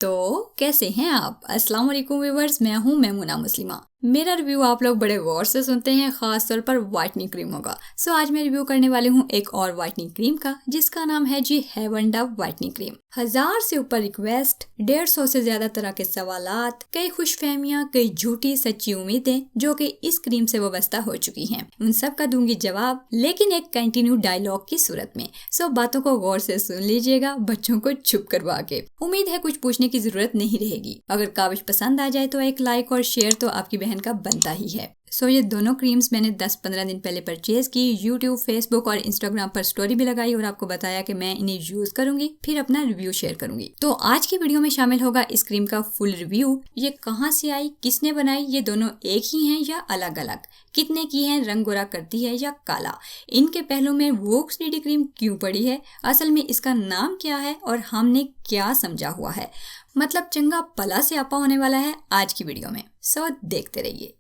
तो कैसे हैं आप? अस्सलाम वालेकुम व्यूअर्स, मैं हूं मैमुना मुस्लिमा। मेरा रिव्यू आप लोग बड़े गौर से सुनते हैं, खास तौर पर व्हाइटनिंग क्रीमों का। सो आज मैं रिव्यू करने वाली हूं एक और व्हाइटनिंग क्रीम का, जिसका नाम है जी हेवन डव व्हाइटनिंग क्रीम। 1000 से ऊपर रिक्वेस्ट, 150 से ज्यादा तरह के सवालात, कई खुशफहमियां, कई झूठी सच्ची उम्मीदें जो कि इस क्रीम से वाबस्ता हो चुकी हैं। उन सब का दूंगी जवाब, लेकिन एक कंटिन्यू डायलॉग की सूरत में। सो बातों को गौर से सुन लीजिएगा, बच्चों को चुप करवा के। उम्मीद है कुछ पूछने की जरूरत नहीं रहेगी। अगर काबिश पसंद आ जाए तो एक लाइक और शेयर तो आपकी बहन का बनता ही है। ये दोनों क्रीम्स मैंने 10-15 दिन पहले परचेज की। यूट्यूब, फेसबुक और इंस्टाग्राम पर स्टोरी भी लगाई और आपको बताया कि मैं इन्हें यूज करूंगी, फिर अपना रिव्यू शेयर करूंगी। तो आज की वीडियो में शामिल होगा इस क्रीम का फुल रिव्यू। ये कहाँ से आई, किसने बनाई, ये दोनों एक ही हैं या अलग अलग, कितने की है, रंग गोरा करती है या काला, इनके पहलू में वोक्स डीडी क्रीम क्यों पड़ी है, असल में इसका नाम क्या है और हमने क्या समझा हुआ है। मतलब चंगा पला से आपा होने वाला है आज की वीडियो में। देखते रहिए।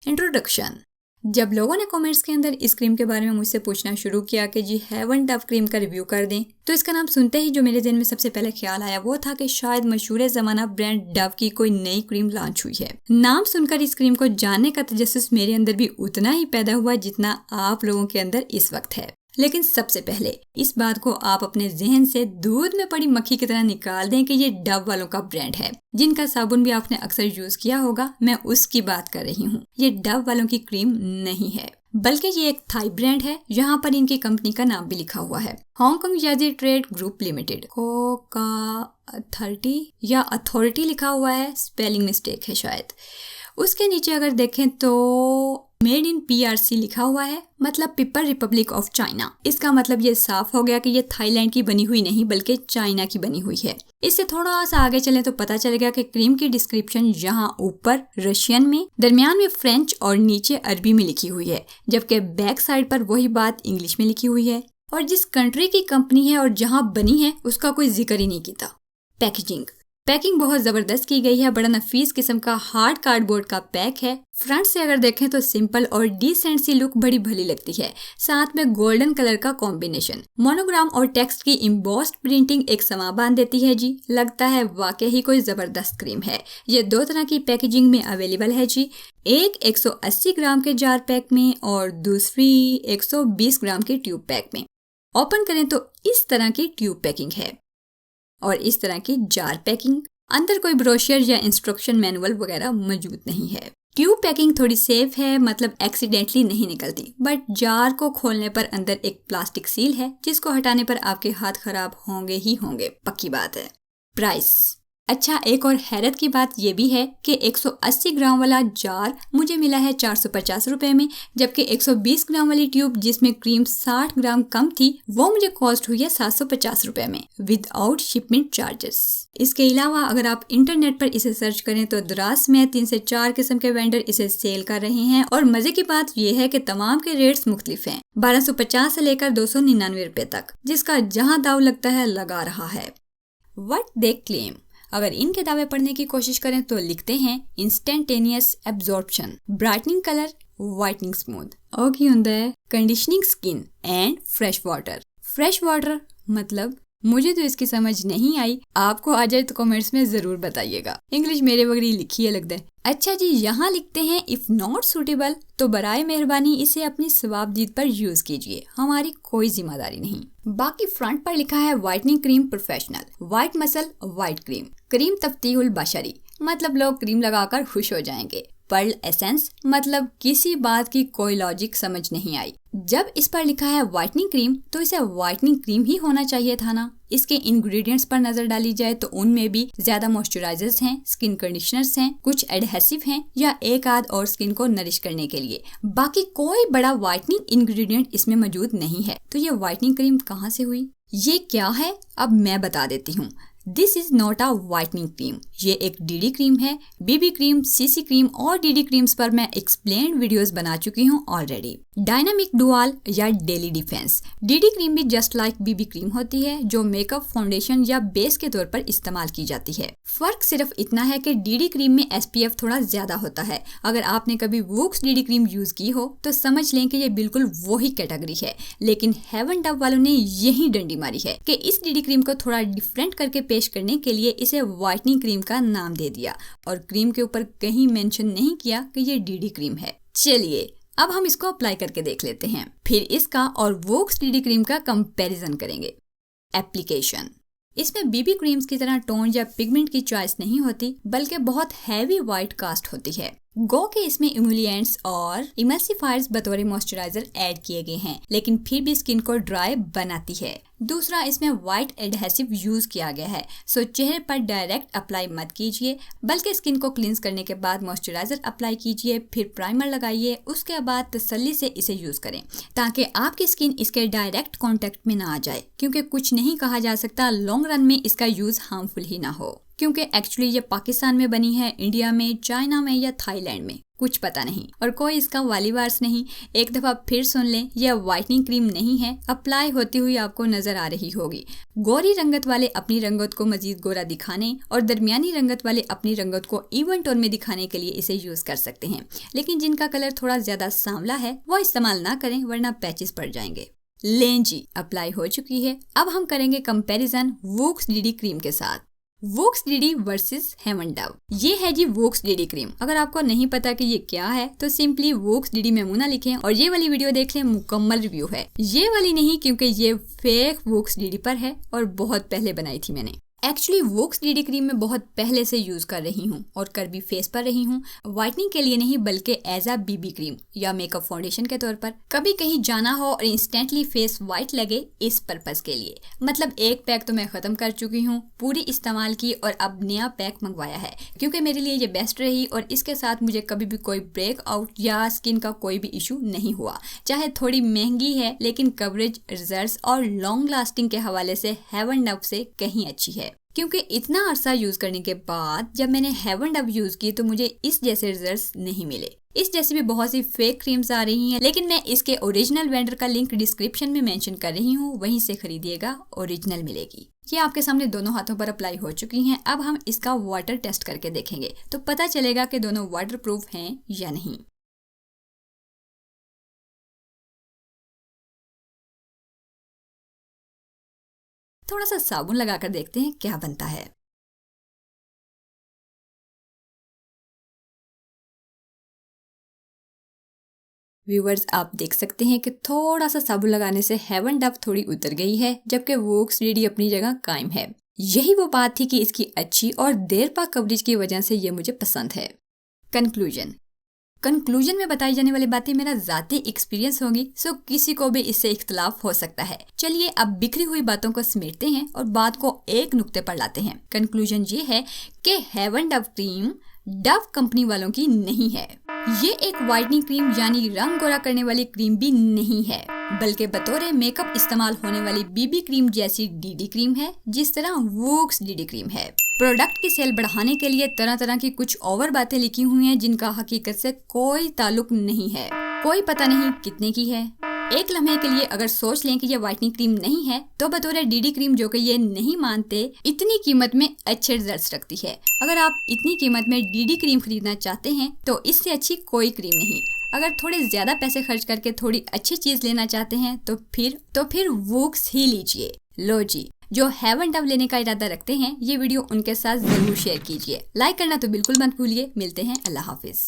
इंट्रोडक्शन। जब लोगों ने कमेंट्स के अंदर इस क्रीम के बारे में मुझसे पूछना शुरू किया कि जी हेवन डव क्रीम का रिव्यू कर दें, तो इसका नाम सुनते ही जो मेरे दिल में सबसे पहले ख्याल आया वो था कि शायद मशहूर ज़माना ब्रांड डव की कोई नई क्रीम लॉन्च हुई है। नाम सुनकर इस क्रीम को जानने का तजस्सुस मेरे अंदर भी उतना ही पैदा हुआ जितना आप लोगों के अंदर इस वक्त है। लेकिन सबसे पहले इस बात को आप अपने जहन से दूध में पड़ी मक्खी की तरह निकाल दें कि ये डव वालों का ब्रांड है, जिनका साबुन भी आपने अक्सर यूज किया होगा। मैं उसकी बात कर रही हूँ। ये डव वालों की क्रीम नहीं है, बल्कि ये एक थाई ब्रांड है, जहाँ पर इनकी कंपनी का नाम भी लिखा हुआ है, हांगकांग याजी ट्रेड ग्रुप लिमिटेड। अथॉरिटी लिखा हुआ है, स्पेलिंग मिस्टेक है शायद। उसके नीचे अगर देखें तो मेड इन PRC लिखा हुआ है, मतलब पीपल रिपब्लिक ऑफ चाइना। इसका मतलब ये साफ हो गया कि ये थाईलैंड की बनी हुई नहीं बल्कि चाइना की बनी हुई है। इससे थोड़ा सा आगे चले तो पता चलेगा कि क्रीम की डिस्क्रिप्शन यहाँ ऊपर रशियन में, दरमियान में फ्रेंच और नीचे अरबी में लिखी हुई है, जबकि बैक साइड पर वही बात इंग्लिश में लिखी हुई है। और जिस कंट्री की कंपनी है और जहाँ बनी है उसका कोई जिक्र ही नहीं किया। पैकिंग बहुत जबरदस्त की गई है। बड़ा नफीस किस्म का हार्ड कार्डबोर्ड का पैक है। फ्रंट से अगर देखें तो सिंपल और डिसेंट सी लुक बड़ी भली लगती है। साथ में गोल्डन कलर का कॉम्बिनेशन, मोनोग्राम और टेक्स्ट की इम्बोस्ड प्रिंटिंग एक समा बांध देती है जी। लगता है वाकई ही कोई जबरदस्त क्रीम है। ये दो तरह की पैकेजिंग में अवेलेबल है जी। एक 180 ग्राम के जार पैक में और दूसरी 120 ग्राम के ट्यूब पैक में। ओपन करें तो इस तरह की ट्यूब पैकिंग है और इस तरह की जार पैकिंग। अंदर कोई ब्रोशर या इंस्ट्रक्शन मैनुअल वगैरह मौजूद नहीं है। ट्यूब पैकिंग थोड़ी सेफ है, मतलब एक्सीडेंटली नहीं निकलती, बट जार को खोलने पर अंदर एक प्लास्टिक सील है, जिसको हटाने पर आपके हाथ खराब होंगे ही होंगे, पक्की बात है। प्राइस। अच्छा, एक और हैरत की बात यह भी है कि 180 ग्राम वाला जार मुझे मिला है 450 रुपए में, जबकि 120 ग्राम वाली ट्यूब जिसमें क्रीम 60 ग्राम कम थी वो मुझे कॉस्ट हुई है 750 रुपए में, विदाउट शिपमेंट चार्जेस। इसके अलावा अगर आप इंटरनेट पर इसे सर्च करें तो दराज में 3 से 4 किस्म के वेंडर इसे सेल कर रहे हैं। और मजे की बात यह है कि तमाम के रेट्स मुख्तलिफ हैं, 1250 से लेकर 299 रुपए तक, जिसका जहां दाव लगता है लगा रहा है। What they claim. अगर इनके दावे पढ़ने की कोशिश करें तो लिखते हैं instantaneous absorption, brightening colour, whitening smooth, और की होता है conditioning skin and fresh water. मतलब मुझे तो इसकी समझ नहीं आई, आपको आ जाए तो कमेंट्स में जरूर बताइएगा। इंग्लिश मेरे वगैरह लिखी है लगता है। अच्छा जी, यहाँ लिखते हैं इफ नॉट सूटेबल तो बराए मेहरबानी इसे अपनी सवाबदीद पर यूज कीजिए, हमारी कोई जिम्मेदारी नहीं। बाकी फ्रंट पर लिखा है whitening cream professional, white muscle white cream तफ्तीहुल बशरी, मतलब लोग क्रीम लगाकर खुश हो जाएंगे। पर्ल एसेंस, मतलब किसी बात की कोई लॉजिक समझ नहीं आई। जब इस पर लिखा है व्हाइटनिंग क्रीम तो इसे व्हाइटनिंग क्रीम ही होना चाहिए था ना। इसके इंग्रेडिएंट्स पर नजर डाली जाए तो उनमें भी ज्यादा मॉइस्चराइजर्स हैं, स्किन कंडीशनर्स हैं, कुछ एडहेसिव हैं या एक आध और स्किन को नरिश करने के लिए। बाकी कोई बड़ा व्हाइटनिंग इंग्रेडिएंट इसमें मौजूद नहीं है। तो ये व्हाइटनिंग क्रीम कहाँ से हुई, ये क्या है, अब मैं बता देती हूँ। This is not a whitening cream, ये एक डीडी क्रीम है। बीबी क्रीम, सीसी क्रीम और डीडी क्रीम्स पर मैं एक्सप्लेन वीडियोस बना चुकी हूँ ऑलरेडी। डायनामिक डुअल या डेली डिफेंस, डीडी क्रीम भी जस्ट लाइक बीबी क्रीम होती है जो मेकअप, फाउंडेशन या बेस के तौर पर इस्तेमाल की जाती है। फर्क सिर्फ इतना है कि डीडी क्रीम में SPF थोड़ा ज्यादा होता है। अगर आपने कभी वूक्स डीडी क्रीम यूज की हो तो समझ लें कि ये बिल्कुल वही कैटेगरी है, लेकिन हेवन डव वालों ने यही डंडी मारी है कि इस डीडी क्रीम को थोड़ा डिफरेंट करके पेश करने के लिए इसे व्हाइटनिंग क्रीम का नाम दे दिया और क्रीम के ऊपर कहीं मेंशन नहीं किया कि ये डीडी क्रीम है। चलिए अब हम इसको अप्लाई करके देख लेते हैं, फिर इसका और वोक्स डीडी क्रीम का कंपैरिजन करेंगे। एप्लीकेशन, इसमें बीबी क्रीम्स की तरह टोन या पिगमेंट की चॉइस नहीं होती, बल्कि बहुत हैवी व्हाइट कास्ट होती है। गो के इसमें इमोलिएंट्स और इमल्सिफायर्स बतौर मॉइस्चराइजर ऐड किए गए हैं, लेकिन फिर भी स्किन को ड्राई बनाती है। दूसरा, इसमें व्हाइट एडहेसिव यूज किया गया है, सो चेहरे पर डायरेक्ट अप्लाई मत कीजिए, बल्कि स्किन को क्लींस करने के बाद मॉइस्चराइजर अप्लाई कीजिए, फिर प्राइमर लगाइए, उसके बाद तसल्ली से इसे यूज करें ताकि आपकी स्किन इसके डायरेक्ट कांटेक्ट में ना आ जाए, क्योंकि कुछ नहीं कहा जा सकता लॉन्ग रन में इसका यूज हार्मफुल ही ना हो, क्योंकि एक्चुअली ये पाकिस्तान में बनी है, इंडिया में, चाइना में या थाईलैंड में कुछ पता नहीं, और कोई इसका वालीवार्स नहीं। एक दफा फिर सुन लें, यह व्हाइटनिंग क्रीम नहीं है, अप्लाई होती हुई आपको नजर आ रही होगी। गोरी रंगत वाले अपनी रंगत को मजीद गोरा दिखाने और दरमियानी रंगत वाले अपनी रंगत को इवन टोन में दिखाने के लिए इसे यूज कर सकते हैं, लेकिन जिनका कलर थोड़ा ज्यादा सांवला है वो इस्तेमाल ना करें, वरना पैचेस पड़ जाएंगे। लें जी, अप्लाई हो चुकी है। अब हम करेंगे कंपैरिजन वोक्स डीडी क्रीम के साथ। Vox DD versus Heaven Dove, ये है जी वोक्स डीडी क्रीम। अगर आपको नहीं पता कि ये क्या है तो सिंपली वोक्स डीडी मेमूना लिखें और ये वाली वीडियो देख लें, मुकम्मल रिव्यू है। ये वाली नहीं, क्योंकि ये फेक वोक्स डीडी पर है और बहुत पहले बनाई थी मैंने। एक्चुअली वोक्स डीडी क्रीम में बहुत पहले से यूज कर रही हूँ और कर भी फेस पर रही हूँ, व्हाइटनिंग के लिए नहीं बल्कि एज अ बीबी क्रीम या मेकअप फाउंडेशन के तौर पर। कभी कहीं जाना हो और इंस्टेंटली फेस व्हाइट लगे, इस पर्पस के लिए। मतलब एक पैक तो मैं खत्म कर चुकी हूँ, पूरी इस्तेमाल की और अब नया पैक मंगवाया है, क्योंकि मेरे लिए ये बेस्ट रही और इसके साथ मुझे कभी भी कोई ब्रेकआउट या स्किन का कोई भी इशू नहीं हुआ। चाहे थोड़ी महंगी है, लेकिन कवरेज, रिजल्ट्स और लॉन्ग लास्टिंग के हवाले से हेवन डव से कहीं अच्छी है, क्योंकि इतना अरसा यूज करने के बाद जब मैंने हेवन डव यूज की तो मुझे इस जैसे रिजल्ट्स नहीं मिले। इस जैसी भी बहुत सी फेक क्रीम्स आ रही हैं, लेकिन मैं इसके ओरिजिनल वेंडर का लिंक डिस्क्रिप्शन में मेंशन कर रही हूँ, वहीं से खरीदिएगा, ओरिजिनल मिलेगी। ये आपके सामने दोनों हाथों पर अप्लाई हो चुकी हैं। अब हम इसका वाटर टेस्ट करके देखेंगे तो पता चलेगा कि दोनों वाटर प्रूफ हैं या नहीं। थोड़ा सा साबुन लगाकर देखते हैं क्या बनता है। व्यूअर्स, आप देख सकते हैं कि थोड़ा सा साबुन लगाने से हेवन डव थोड़ी उतर गई है, जबकि वोक्स डीडी अपनी जगह कायम है। यही वो बात थी कि इसकी अच्छी और देर पा कवरेज की वजह से ये मुझे पसंद है। कंक्लूजन में बताई जाने वाली बातें मेरा जाती एक्सपीरियंस होगी, सो किसी को भी इससे इख्तलाफ हो सकता है। चलिए अब बिखरी हुई बातों को समेटते हैं और बात को एक नुक्ते पर लाते हैं। कंक्लूजन ये है कि Heaven Dove cream Dove company वालों की नहीं है। ये एक व्हाइटनिंग क्रीम यानी रंग गोरा करने वाली क्रीम भी नहीं है, बल्कि बतौर मेकअप इस्तेमाल होने वाली बीबी क्रीम जैसी डीडी क्रीम है, जिस तरह वोक्स डीडी क्रीम है। प्रोडक्ट की सेल बढ़ाने के लिए तरह तरह की कुछ ओवर बातें लिखी हुई हैं, जिनका हकीकत से कोई ताल्लुक नहीं है। कोई पता नहीं कितने की है। एक लम्हे के लिए अगर सोच लें कि ये व्हाइटनिंग क्रीम नहीं है, तो बतौर डीडी क्रीम जो कि ये नहीं मानते, इतनी कीमत में अच्छे रिजल्ट्स रखती है। अगर आप इतनी कीमत में डीडी क्रीम खरीदना चाहते हैं तो इससे अच्छी कोई क्रीम नहीं। अगर थोड़े ज्यादा पैसे खर्च करके थोड़ी अच्छी चीज लेना चाहते हैं तो फिर वोक्स ही लीजिए। लो जी, जो हेवन डव लेने का इरादा रखते हैं, ये वीडियो उनके साथ जरूर शेयर कीजिए। लाइक करना तो बिल्कुल मत भूलिए। मिलते हैं, अल्लाह हाफिज।